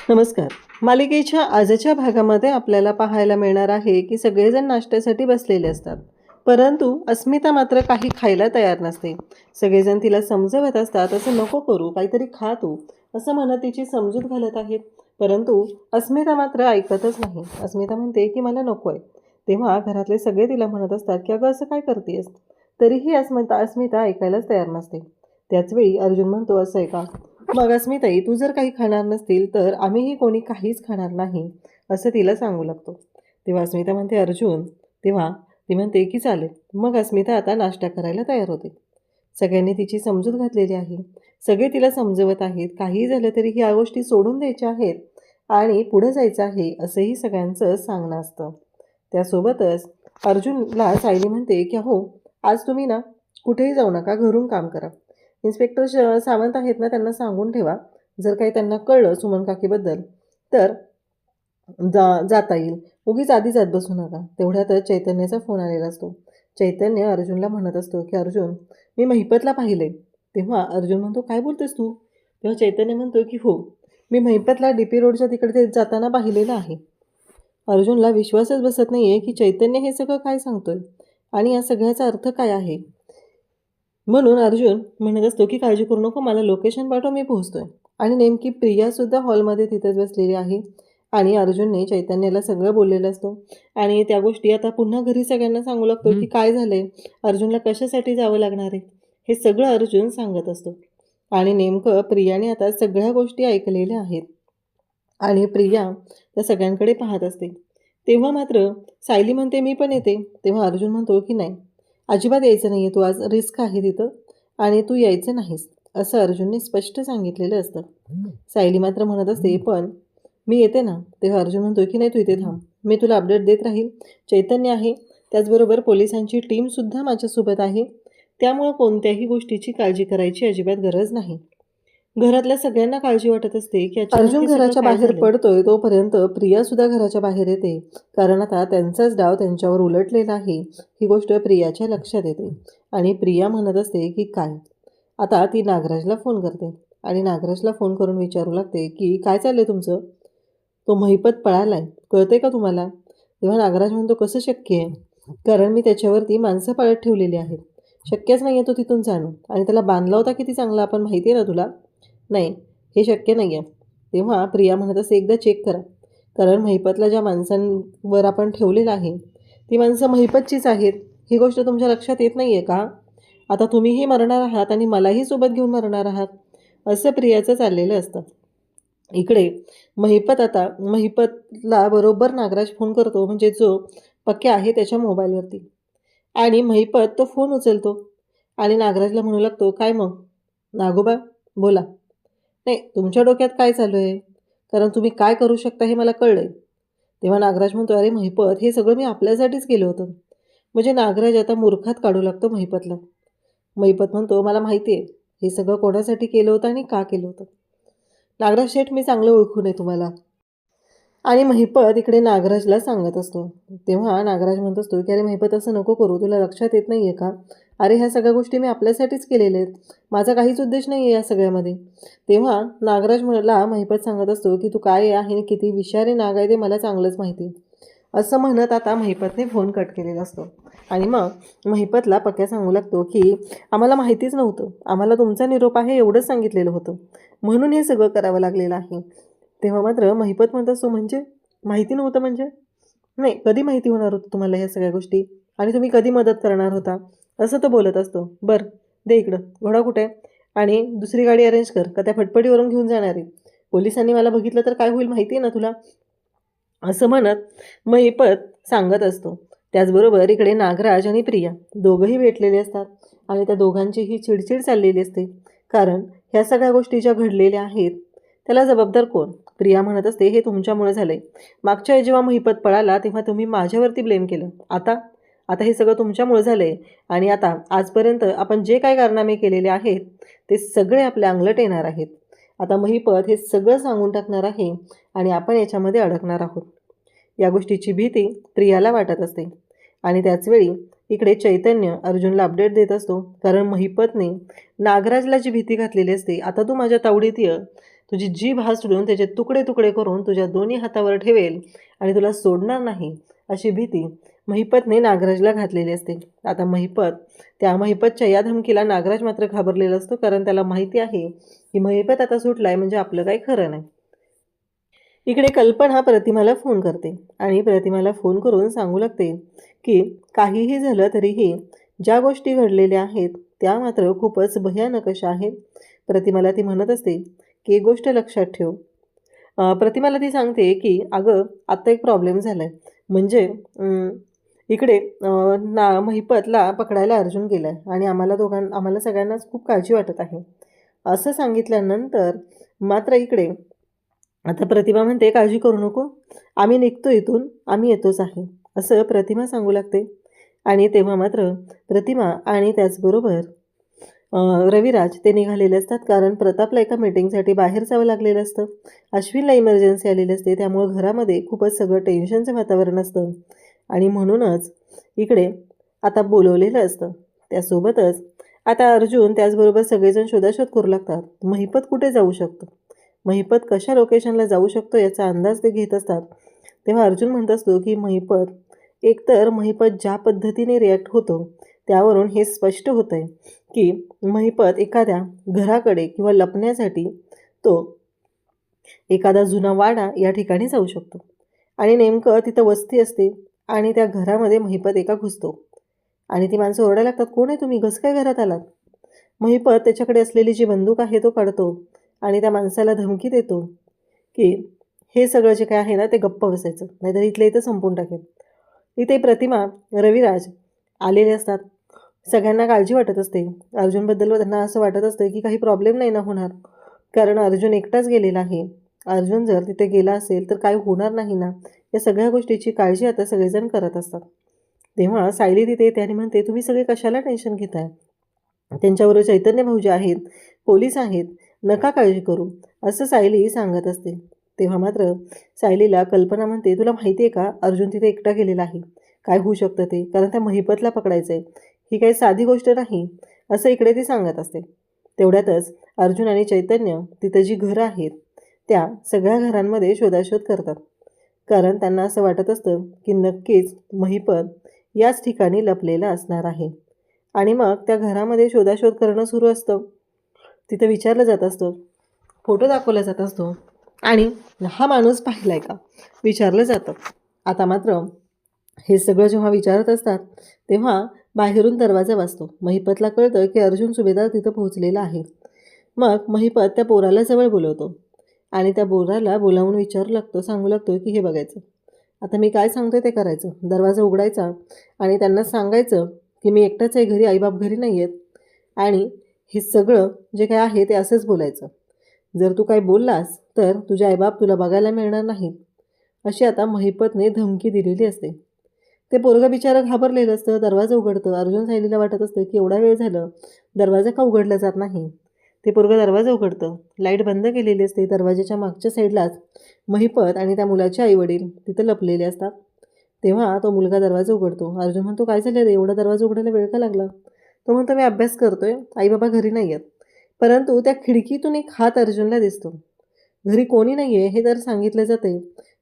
नमस्कार. मालिकेच्या आजच्या भागामध्ये आपल्याला पाहायला मिळणार आहे की सगळेजण नाश्त्यासाठी बसलेले असतात, परंतु अस्मिता मात्र काही खायला तयार नसते. सगळेजण तिला समजवत असतात, असं नको करू, काहीतरी खा तू, असं म्हणत तिची समजूत घालत आहेत. परंतु अस्मिता मात्र ऐकतच नाही. अस्मिता म्हणते की मला नको आहे. तेव्हा घरातले सगळे तिला म्हणत असतात की अगं असं काय करतेस. तरीही अस्मिता ऐकायलाच तयार नसते. त्याचवेळी अर्जुन म्हणतो, असं आहे का, मग अस्मिताई तू जर काही खाणार नसतील तर आम्हीही कोणी काहीच खाणार नाही, असं तिला सांगू लागतो. तेव्हा अस्मिता म्हणते अर्जुन. तेव्हा ती म्हणते की चालेल. मग अस्मिता आता नाश्ता करायला तयार होते. सगळ्यांनी तिची समजूत घातलेली आहे. सगळे तिला समजवत आहेत, काहीही झालं तरी ह्या गोष्टी सोडून द्यायच्या आहेत आणि पुढे जायचं आहे, असंही सगळ्यांचं सांगणं असतं. त्यासोबतच अर्जुनला सायली म्हणते की हो, आज तुम्ही ना कुठेही जाऊ नका, घरून काम करा. इन्स्पेक्टर सावंत आहेत ना, त्यांना सांगून ठेवा, जर काही त्यांना कळलं सुमन काकीबद्दल तर जाता येईल. उगीच आधी जात बसू नका. तेवढ्यातच चैतन्याचा फोन आलेला असतो. चैतन्य अर्जुनला म्हणत असतो की अर्जुन, मी महिपतला पाहिलंय. तेव्हा अर्जुन म्हणतो, काय बोलतोस तू. तेव्हा चैतन्य म्हणतो की हो, मी महिपतला DP रोडच्या तिकडे जाताना पाहिलेलं आहे. अर्जुनला विश्वासच बसत नाही आहे की चैतन्य हे सगळं काय सांगतोय आणि या सगळ्याचा अर्थ काय आहे. म्हणून अर्जुन म्हणत असतो की काळजी करू नको, मला लोकेशन पाठव, मी पोहोचतोय. आणि नेमकी प्रियासुद्धा हॉलमध्ये तिथेच बसलेली आहे आणि अर्जुनने चैतन्याला सगळं बोललेलं असतो आणि त्या गोष्टी आता पुन्हा घरी सगळ्यांना सांगू लागतो की काय झालंय, अर्जुनला कशासाठी जावं लागणार आहे, हे सगळं अर्जुन सांगत असतो. आणि नेमकं प्रियाने आता सगळ्या गोष्टी ऐकलेल्या आहेत आणि प्रिया त्या सगळ्यांकडे पाहत असते. तेव्हा मात्र सायली म्हणते मी पण येते. तेव्हा अर्जुन म्हणतो की नाही, अजिबात यायचं नाही आहे, तू आज रिस्क आहे तिथं आणि तू यायचं नाहीस, असं अर्जुनने स्पष्ट सांगितलेलं असतं. सायली मात्र म्हणत असते पण मी येते ना. तेव्हा अर्जुन म्हणतो की नाही, तू इथे थांब, मी तुला अपडेट देत राहील. चैतन्य आहे, त्याचबरोबर पोलिसांची टीमसुद्धा माझ्यासोबत आहे, त्यामुळं कोणत्याही गोष्टीची काळजी करायची अजिबात गरज नाही. घरातल्या सगळ्यांना काळजी वाटत असते की अर्जुन घराच्या बाहेर पडतोय तोपर्यंत प्रियासुद्धा घराच्या बाहेर येते, कारण आता त्यांचाच डाव त्यांच्यावर उलटलेला आहे, ही गोष्ट प्रियाच्या लक्षात येते. आणि प्रिया म्हणत असते की काय. आता ती नागराजला फोन करते आणि नागराजला फोन करून विचारू लागते की काय चाललंय तुमचं, तो महिपत पळालाय, कळते का तुम्हाला. तेव्हा नागराज म्हणतो कसं शक्य आहे, कारण मी त्याच्यावरती माणसं पाळत ठेवलेली आहेत, शक्यच नाही आहे तो तिथून जाणं. आणि त्याला बांधला होता किती चांगला आपण, माहिती आहे ना तुला. नाही, हे शक्य नाही आहे. तेव्हा प्रिया म्हणत असते एकदा चेक करा, कारण महिपतला ज्या माणसांवर आपण ठेवलेलं आहे ती माणसं महिपतचीच आहेत, ही गोष्ट तुमच्या लक्षात येत नाही आहे का. आता तुम्हीही मरणार आहात आणि मलाही सोबत घेऊन मरणार आहात, असं प्रियाचं चाललेलं असतं. इकडे महिपतला बरोबर नागराज फोन करतो, म्हणजे जो पक्या आहे त्याच्या मोबाईलवरती, आणि महिपत तो फोन उचलतो आणि नागराजला म्हणू लागतो, काय मग नागोबा बोला. नाही, तुमच्या डोक्यात काय चालू आहे, कारण तुम्ही काय करू शकता हे मला कळलं आहे. तेव्हा नागराज म्हणतो, अरे महिपत, हे सगळं मी आपल्यासाठीच केलं होतं. म्हणजे नागराज आता मूर्खात काढू लागतो महिपतला. महिपत म्हणतो, मला माहिती आहे हे सगळं कोणासाठी केलं होतं आणि का केलं होतं. नागराज शेठ, मी चांगलं ओळखून आहे तुम्हाला. आणि महिपत इकडे नागराजला सांगत असतो. तेव्हा नागराज म्हणत असतो की अरे महिपत, असं नको करू, तुला लक्षात येत नाही आहे का, अरे ह्या सगळ्या गोष्टी मी आपल्यासाठीच केलेल्या आहेत, माझा काहीच उद्देश नाही आहे या सगळ्यामध्ये. तेव्हा नागराज मला महिपत सांगत असतो की तू काय आहे आणि किती विषारी नाग आहे ते मला चांगलंच माहिती, असं म्हणत आता महिपतने फोन कट केलेला असतो. आणि मग महिपतला पक्या सांगू लागतो की आम्हाला माहितीच नव्हतं, आम्हाला तुमचा निरोप आहे एवढंच सांगितलेलं होतं, म्हणून हे सगळं करावं लागलेलं आहे. तेव्हा मात्र महिपत म्हणत असतो, म्हणजे माहिती नव्हतं म्हणजे, नाही, कधी माहिती होणार होतं तुम्हाला ह्या सगळ्या गोष्टी, आणि तुम्ही कधी मदत करणार होता, असं तो बोलत असतो. बरं दे इकडं, घोडा कुठे आहे, आणि दुसरी गाडी अरेंज कर, का त्या फटफटीवरून घेऊन जाणार आहे, पोलिसांनी मला बघितलं तर काय होईल माहिती आहे ना तुला, असं म्हणत महिपत सांगत असतो. त्याचबरोबर इकडे नागराज आणि प्रिया दोघंही भेटलेले असतात आणि त्या दोघांचीही चिडचिड चाललेली असते, कारण ह्या सगळ्या गोष्टी ज्या घडलेल्या आहेत त्याला जबाबदार कोण. प्रिया म्हणत असते, हे तुमच्यामुळे झालंय, मागच्या वेळी जेव्हा महिपत पळाला तेव्हा तुम्ही माझ्यावरती ब्लेम केलं, आता आता हे सगळं तुमच्यामुळे झालं आहे, आणि आता आजपर्यंत आपण जे काही कारनामे केलेले आहेत ते सगळे आपल्या अंगलट येणार आहेत. आता महिपत हे सगळं सांगून टाकणार आहे आणि आपण याच्यामध्ये अडकणार आहोत. या गोष्टीची भीती प्रियाला वाटत असते. आणि त्याचवेळी इकडे चैतन्य अर्जुनला अपडेट देत असतो, कारण महिपतने नागराजला जी भीती घातलेली असते, आता तू माझ्या तावडीत ये, तुझी जीभ हासडून त्याचे तुकडे तुकडे करून तुझ्या दोन्ही हातावर ठेवेल आणि तुला सोडणार नाही अशी भीती महिपतने नागराजला घातलेली असते. आता त्या महिपतच्या या धमकीला नागराज मात्र घाबरलेला असतो, कारण त्याला माहिती आहे की महिपत आता सुटलाय म्हणजे आपलं काही खरं नाही. इकडे कल्पना प्रतिमाला फोन करते आणि प्रतिमाला फोन करून सांगू लागते की काहीही झालं तरीही ज्या गोष्टी घडलेल्या आहेत त्या मात्र खूपच भयानक अशा आहेत. प्रतिमाला ती म्हणत असते की एक गोष्ट लक्षात ठेव. प्रतिमाला ती सांगते की अगं आत्ता एक प्रॉब्लेम झाला आहे, म्हणजे इकडे महिपतला पकडायला अर्जुन गेला आहे आणि आम्हाला सगळ्यांनाच खूप काळजी वाटत आहे. असं सांगितल्यानंतर मात्र इकडे आता प्रतिमा म्हणते काळजी करू नको, आम्ही निघतो इथून, आम्ही येतोच आहे असं प्रतिमा सांगू लागते. आणि तेव्हा मात्र प्रतिमा आणि त्याचबरोबर रविराज ते निघालेले असतात, कारण प्रतापला एका मीटिंगसाठी बाहेर जावं लागलेलं असतं. अश्विनला इमर्जन्सी आलेली असते, त्यामुळं घरामध्ये खूपच सगळं टेन्शनचं वातावरण असतं आणि म्हणूनच इकडे आता बोलवलेलं असतं. त्यासोबतच आता अर्जुन त्याचबरोबर सगळेजण शोधाशोध करू लागतात. महिपत कुठे जाऊ शकतो, महिपत कशा लोकेशनला जाऊ शकतो याचा अंदाज ते घेत असतात. तेव्हा अर्जुन म्हणत असतो की एकतर महिपत ज्या पद्धतीने रिॲक्ट होतो त्यावरून हे स्पष्ट होतं आहे की महिपत एखाद्या घराकडे किंवा लपण्यासाठी तो एखादा जुना वाडा या ठिकाणी जाऊ शकतो आणि नेमकं तिथं वस्ती असते आणि त्या घरामध्ये महिपत एका घुसतो आणि ती माणसं ओरडायला लागतात, कोण आहे तुम्ही, कसं काय घरात आलात. महिपत त्याच्याकडे असलेली जी बंदूक आहे तो काढतो आणि त्या माणसाला धमकी देतो की हे सगळं जे काय आहे ना ते गप्प बसायचं, नाहीतर इथल्या इथं संपून टाकेल. इथे प्रतिमा रविराज आलेले असतात. सगळ्यांना काळजी वाटत असते अर्जुनबद्दल. त्यांना असं वाटत असतं की काही प्रॉब्लेम नाही ना होणार, कारण अर्जुन एकटाच गेलेला आहे. अर्जुन जर तिथे गेला असेल तर काय होणार नाही ना, या सगळ्या गोष्टीची काळजी आता सगळेजण करत असतात. तेव्हा सायली तिथे येते आणि म्हणते तुम्ही सगळे कशाला टेन्शन घेताय, त्यांच्याबरोबर चैतन्य भाऊजी आहेत, पोलीस आहेत, नका काळजी करू असं सायली सांगत असते. तेव्हा मात्र सायलीला कल्पना म्हणते तुला माहिती आहे का अर्जुन तिथे एकटा गेलेला आहे, काय होऊ शकतं ते, कारण त्या महिपतला पकडायचं आहे, ही काही साधी गोष्ट नाही असं इकडे ती सांगत असते. तेवढ्यातच अर्जुन आणि चैतन्य तिथं जी घरं आहेत त्या सगळ्या घरांमध्ये शोधाशोध करतात, कारण त्यांना असं वाटत असतं की नक्कीच महिपत याच ठिकाणी लपलेला असणार आहे. आणि मग त्या घरामध्ये शोधाशोध करणं सुरू असतं. तिथं विचारलं जात असतं, फोटो दाखवला जात असतो आणि हा माणूस पाहिलाय का विचारलं जातं. आता मात्र हे सगळं जेव्हा विचारत असतात तेव्हा बाहेरून दरवाजा वाजतो. महिपतला कळतं की अर्जुन सुभेदार तिथं पोहोचलेला आहे. मग महिपत त्या पोराला जवळ बोलवतो आणि त्या पोराला बोलावून विचारू लागतो, सांगू लागतो की हे बघायचं, आता मी काय सांगतोय ते करायचं, दरवाजा उघडायचा आणि त्यांना सांगायचं की मी एकटाच आहे घरी, आईबाप घरी नाही आहेत आणि हे सगळं जे काय आहे ते असंच बोलायचं. जर तू काय बोललास तर तुझे आईबाप तुला बघायला मिळणार नाहीत अशी आता महिपतने धमकी दिलेली असते. ते पोरगं बिचारं घाबरलेलं असतं. दरवाजा उघडतं. अर्जुन सायलीला वाटत असतं की एवढा वेळ झालं दरवाजा का उघडला जात नाही. ते पोरगं दरवाजा उघडतं. लाईट बंद केलेली असते. दरवाजाच्या मागच्या साईडलाच महिपत आणि त्या मुलाचे आईवडील तिथं लपलेले असतात. तेव्हा तो मुलगा दरवाजा उघडतो. अर्जुन म्हणतो काय झालं रे, एवढा दरवाजा उघडायला वेळ का लागला. तो म्हणतो मी अभ्यास करतोय, आई बाबा घरी नाही आहेत. परंतु त्या खिडकीतून एक हात अर्जुनला दिसतो. घरी कोणी नाही आहे हे तर सांगितलं जाते,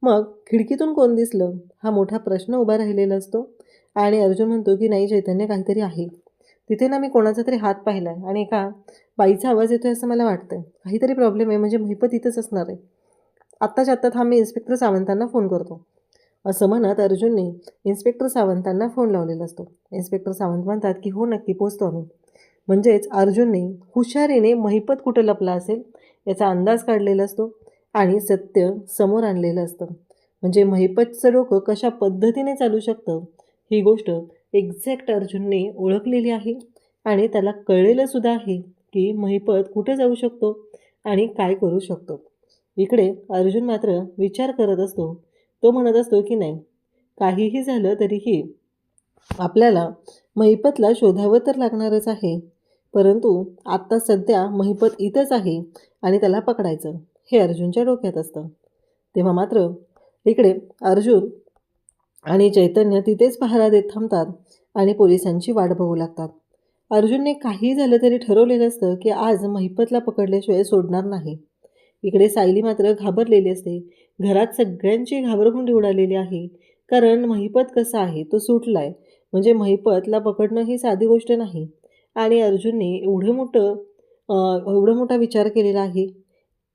मग खिडकीतून कोण दिसलं हा मोठा प्रश्न उभा राहिलेला असतो. आणि अर्जुन म्हणतो की नाही चैतन्य, काहीतरी आहे तिथे ना, मी कोणाचा तरी हात पाहिला आहे आणि एका बाईचा आवाज येतोय असं मला वाटतं. काहीतरी प्रॉब्लेम आहे, म्हणजे महिपत इथंच असणार आहे. आत्ताच्या आत्ता थांब, मी इन्स्पेक्टर सावंतांना फोन करतो असं म्हणत अर्जुनने इन्स्पेक्टर सावंतांना फोन लावलेला असतो. इन्स्पेक्टर सावंत म्हणतात की हो नक्की पोचतो आम्ही. म्हणजेच अर्जुनने हुशारीने महिपत कुठं लपला असेल याचा अंदाज काढलेला असतो आणि सत्य समोर आणलेलं असतं. म्हणजे महिपतचं डोकं कशा पद्धतीने चालू शकतं ही गोष्ट एक्झॅक्ट अर्जुनने ओळखलेली आहे आणि त्याला कळलेलं सुद्धा आहे की महिपत कुठे जाऊ शकतो आणि काय करू शकतो. इकडे अर्जुन मात्र विचार करत असतो. तो म्हणत असतो की नाही, काहीही झालं तरीही आपल्याला महिपतला शोधावं तर लागणारच आहे, परंतु आत्ता सध्या महिपत इथंच आहे आणि त्याला पकडायचं हे अर्जुनच्या डोक्यात असतं. तेव्हा मात्र इकडे अर्जुन आणि चैतन्य तिथेच पहारा देत थांबतात आणि पोलिसांची वाट बघू लागतात. अर्जुनने काही झालं तरी ठरवलेलं असतं की आज महिपतला पकडल्याशिवाय सोडणार नाही. इकडे सायली मात्र घाबरलेली असते. घरात सगळ्यांची घाबरगुंडी उडालेली आहे. कारण महिपत कसा आहे तो सुटलाय. म्हणजे महिपतला पकडणं ही साधी गोष्ट नाही. आणि अर्जुनने एवढं मोठा विचार केलेला आहे.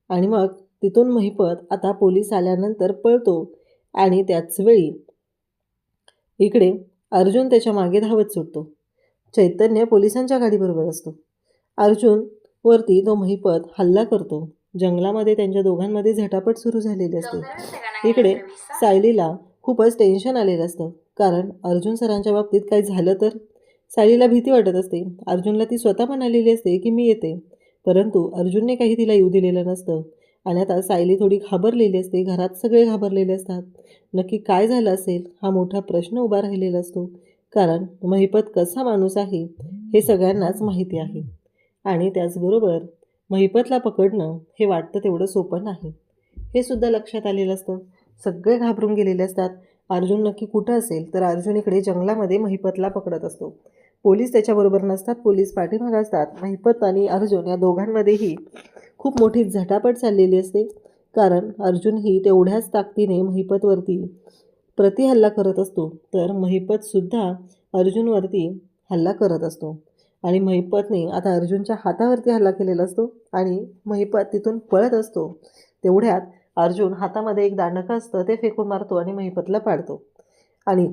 आणि मग तिथून महिपत आता पोलीस आल्यानंतर पळतो. आणि त्याच वेळी इकडे अर्जुन त्याच्या मागे धावत सुटतो. चैतन्य पोलिसांच्या गाडीबरोबर असतो. अर्जुन वरती तो महिपत हल्ला करतो. जंगलामध्ये त्यांच्या दोघांमध्ये झटापट सुरू झालेली असते. इकडे सायलीला खूपच टेन्शन आलेलं असतं. कारण अर्जुन सरांच्या बाबतीत काही झालं तर. सायलीला भीती वाटत असते. अर्जुनला ती स्वतः म्हणालेली असते की मी येते. परंतु अर्जुनने काही तिला येऊ दिलेलं नसतं. आणि आता सायली थोडी घाबरलेली असते. घरात सगळे घाबरलेले असतात. नक्की काय झालं असेल हा मोठा प्रश्न उभा राहिलेला असतो. कारण महिपत कसा माणूस आहे हे सगळ्यांनाच माहिती आहे. आणि त्याचबरोबर महिपतला पकडणं हे वाटतं तेवढं सोपं नाही हे सुद्धा लक्षात आलेलं असतं. सगळे घाबरून गेलेले असतात. अर्जुन नक्की कुठं असेल तर अर्जुन इकडे जंगलामध्ये महिपतला पकडत असतो. पोलीस त्याच्याबरोबर नसतात. पोलीस पाठीमागे असतात. महिपत आणि अर्जुन या दोघांमध्येही खूप मोठी झटापट चाललेली असते. कारण अर्जुन ही तेवढ्याच ताकदीने महिपतवरती प्रतिहल्ला करत असतो. तर महिपतसुद्धा अर्जुनवरती हल्ला करत असतो. आणि महिपतने आता अर्जुनच्या हातावरती हल्ला केलेला असतो. आणि महिपत तिथून पळत असतो. तेवढ्यात अर्जुन हातामध्ये एक दांडकं असतं ते फेकून मारतो आणि महिपतला पाडतो. आणि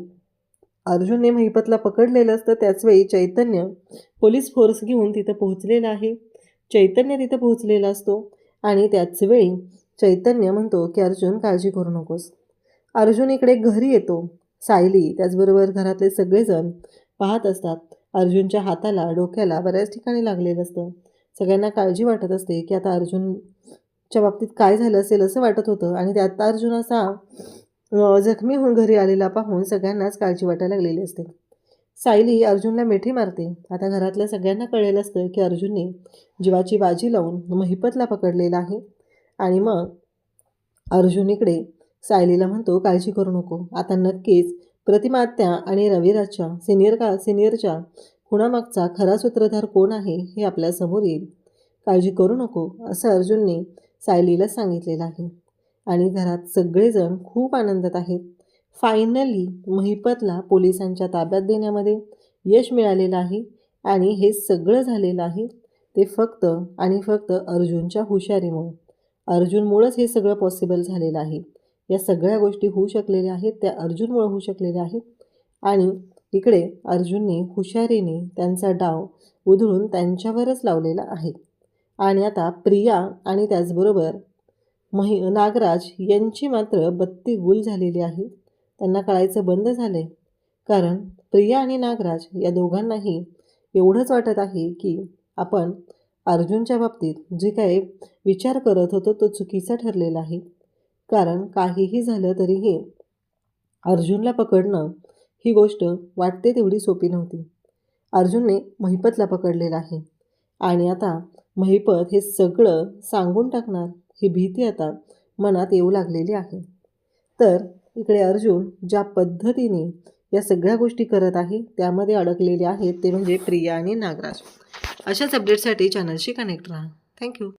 अर्जुनने महिपतला पकडलेलं असतं. त्याचवेळी चैतन्य पोलीस फोर्स घेऊन तिथं पोहोचलेला आहे. चैतन्य तिथं पोहोचलेला असतो. आणि त्याचवेळी चैतन्य म्हणतो की अर्जुन काळजी करू नकोस. अर्जुन इकडे घरी येतो. सायली त्याचबरोबर घरातले सगळेजण पाहत असतात. अर्जुनच्या हाताला डोक्याला बऱ्याच ठिकाणी लागलेलं असतं. सगळ्यांना काळजी वाटत असते की आता अर्जुनच्या बाबतीत काय झालं असेल असं वाटत होतं. आणि त्यात अर्जुन असा जखमी होऊन घरी आलेला पाहून सगळ्यांनाच काळजी वाटायला लागलेली असते. सायली अर्जुनला मिठी मारते. आता घरातल्या सगळ्यांना कळलेलं असतं की अर्जुनने जीवाची बाजी लावून महिपतला पकडलेला आहे. आणि मग अर्जुन इकडे सायलीला म्हणतो काळजी करू नको. आता नक्कीच प्रतिमा आत्या आणि रविराजच्या सिनियरच्या खुणामागचा खरा सूत्रधार कोण आहे हे आपल्यासमोर येईल. काळजी करू नको असं अर्जुनने सायलीला सांगितलेलं आहे. आणि घरात सगळेजण खूप आनंदात आहेत. फायनली महिपतला पोलिसांच्या ताब्यात देण्यामध्ये यश मिळालेलं आहे. आणि हे सगळं झालेलं आहे ते फक्त आणि फक्त अर्जुनच्या हुशारीमुळे. अर्जुनमुळंच हे सगळं पॉसिबल झालेलं आहे. या सगळ्या गोष्टी होऊ शकलेल्या आहेत त्या अर्जुनमुळे होऊ शकलेल्या आहेत. आणि इकडे अर्जुनने हुशारीने त्यांचा डाव उधळून त्यांच्यावरच लावलेला आहे. आणि आता प्रिया आणि त्याचबरोबर नागराज यांची मात्र बत्ती गुल झालेली आहे. त्यांना कळायचं बंद झालं कारण प्रिया आणि नागराज या दोघांनाही एवढंच वाटत आहे की आपण अर्जुनच्या बाबतीत जे काही विचार करत होतो तो चुकीचा ठरलेला आहे. कारण काहीही झालं तरीही अर्जुनला पकडणं ही गोष्ट वाटते तेवढी सोपी नव्हती. अर्जुनने महिपतला पकडलेला आहे. आणि आता महिपत हे सगळं सांगून टाकणार ही भीती आता मनात येऊ लागलेली आहे. तर इकडे अर्जुन ज्या पद्धतीने या सगळ्या गोष्टी करत आहे त्यामध्ये अडकलेले आहेत ते म्हणजे प्रिया आणि नागराज. अशाच अपडेटसाठी चॅनलशी कनेक्ट राहा. थँक्यू.